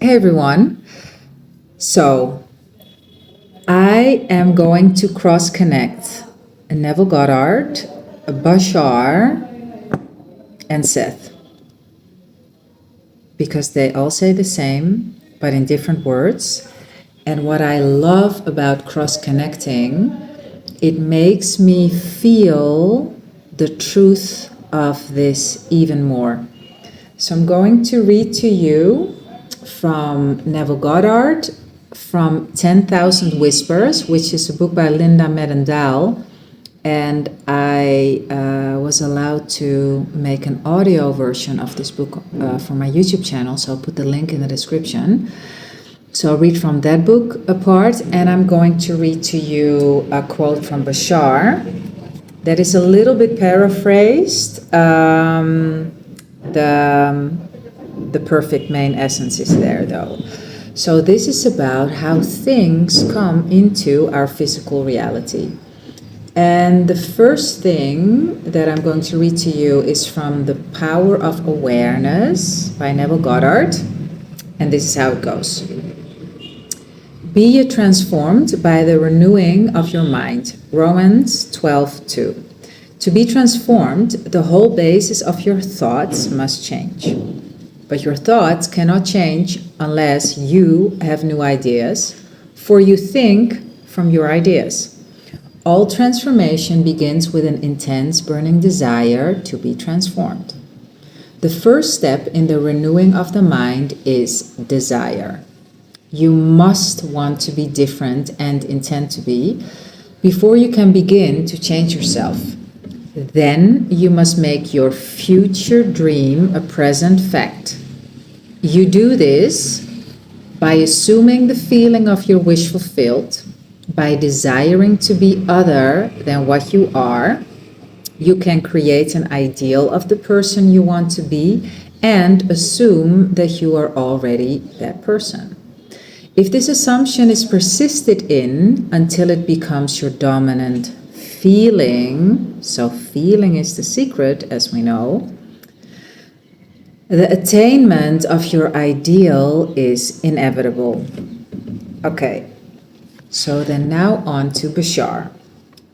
Hey everyone. So I am going to cross connect Neville Goddard, Bashar, and Seth because they all say the same but in different words. And what I love about cross connecting, it makes me feel the truth of this even more. So I'm going to read to you from Neville Goddard, from 10,000 Whispers, which is a book by Linda Medendal. And I was allowed to make an audio version of this book for my YouTube channel, so I'll put the link in the description. So I'll read from that book a part, and I'm going to read to you a quote from Bashar that is a little bit paraphrased. The perfect main essence is there, though. So this is about how things come into our physical reality. And the first thing that I'm going to read to you is from The Power of Awareness by Neville Goddard. And this is how it goes. Be ye transformed by the renewing of your mind. Romans 12:2. To be transformed, the whole basis of your thoughts must change. But your thoughts cannot change unless you have new ideas, for you think from your ideas. All transformation begins with an intense, burning desire to be transformed. The first step in the renewing of the mind is desire. You must want to be different and intend to be before you can begin to change yourself. Then you must make your future dream a present fact. You do this by assuming the feeling of your wish fulfilled, by desiring to be other than what you are. You can create an ideal of the person you want to be and assume that you are already that person. If this assumption is persisted in until it becomes your dominant feeling, so feeling is the secret, as we know, the attainment of your ideal is inevitable. Okay, so then now on to Bashar.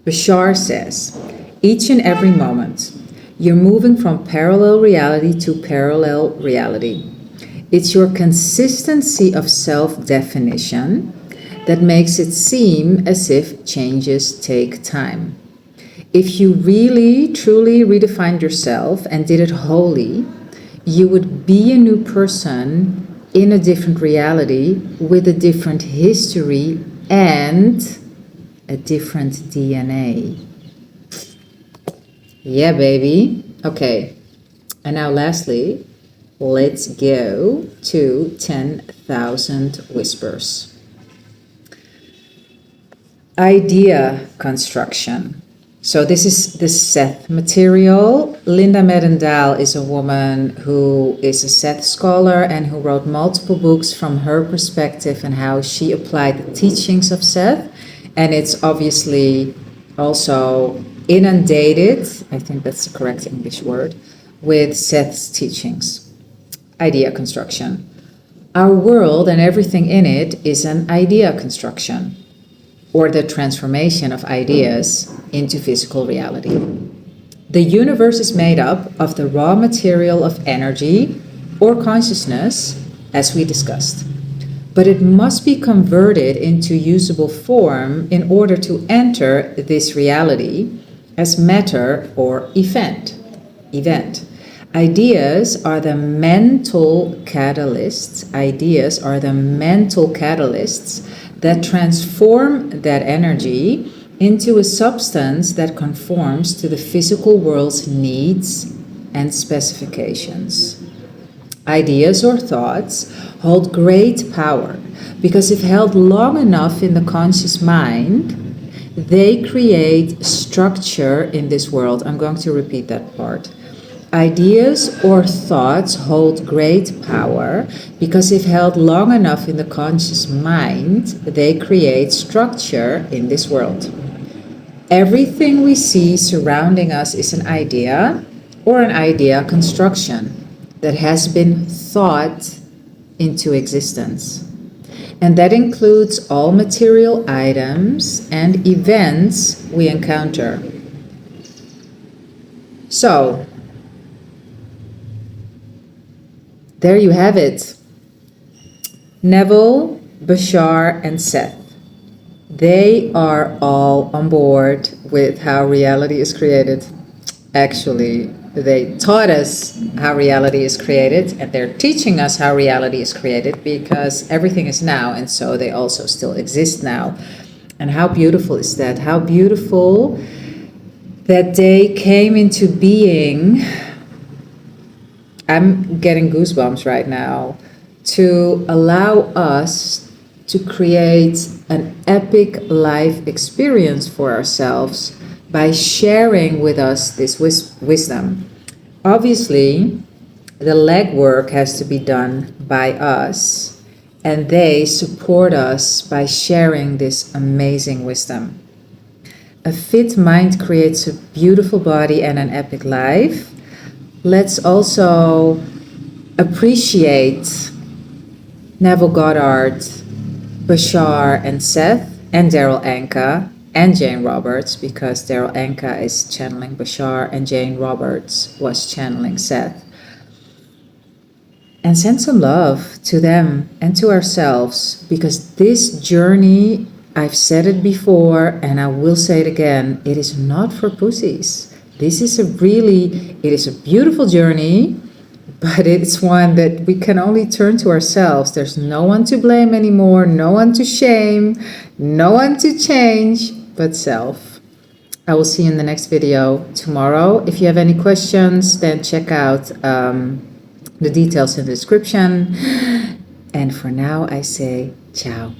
Bashar says, each and every moment, you're moving from parallel reality to parallel reality. It's your consistency of self-definition that makes it seem as if changes take time. If you really, truly redefined yourself and did it wholly, you would be a new person in a different reality with a different history and a different DNA. Yeah, baby. Okay. And now lastly, let's go to 10,000 Whispers. Idea construction. So this is the Seth material. Linda Medendal is a woman who is a Seth scholar and who wrote multiple books from her perspective and how she applied the teachings of Seth. And it's obviously also inundated, I think that's the correct English word, with Seth's teachings. Idea construction. Our world and everything in it is an idea construction, or the transformation of ideas into physical reality. The universe is made up of the raw material of energy or consciousness, as we discussed. But it must be converted into usable form in order to enter this reality as matter or event. Ideas are the mental catalysts. Ideas are the mental catalysts that transform that energy into a substance that conforms to the physical world's needs and specifications. Ideas or thoughts hold great power because if held long enough in the conscious mind, they create structure in this world. I'm going to repeat that part. Ideas or thoughts hold great power because if held long enough in the conscious mind, they create structure in this world. Everything we see surrounding us is an idea or an idea construction that has been thought into existence. And that includes all material items and events we encounter. So, there you have it. Neville, Bashar, and Seth. They are all on board with how reality is created. Actually, they taught us how reality is created, and they're teaching us how reality is created because everything is now, and so they also still exist now. And how beautiful is that? How beautiful that they came into being. I'm getting goosebumps right now, to allow us to create an epic life experience for ourselves by sharing with us this wisdom. Obviously, the legwork has to be done by us, and they support us by sharing this amazing wisdom. A fit mind creates a beautiful body and an epic life. Let's also appreciate Neville Goddard, Bashar and Seth, and Daryl Anka, and Jane Roberts, because Daryl Anka is channeling Bashar and Jane Roberts was channeling Seth. And send some love to them and to ourselves, because this journey, I've said it before and I will say it again, it is not for pussies. This is it is a beautiful journey, but it's one that we can only turn to ourselves. There's no one to blame anymore, no one to shame, no one to change, but self. I will see you in the next video tomorrow. If you have any questions, then check out the details in the description. And for now, I say ciao.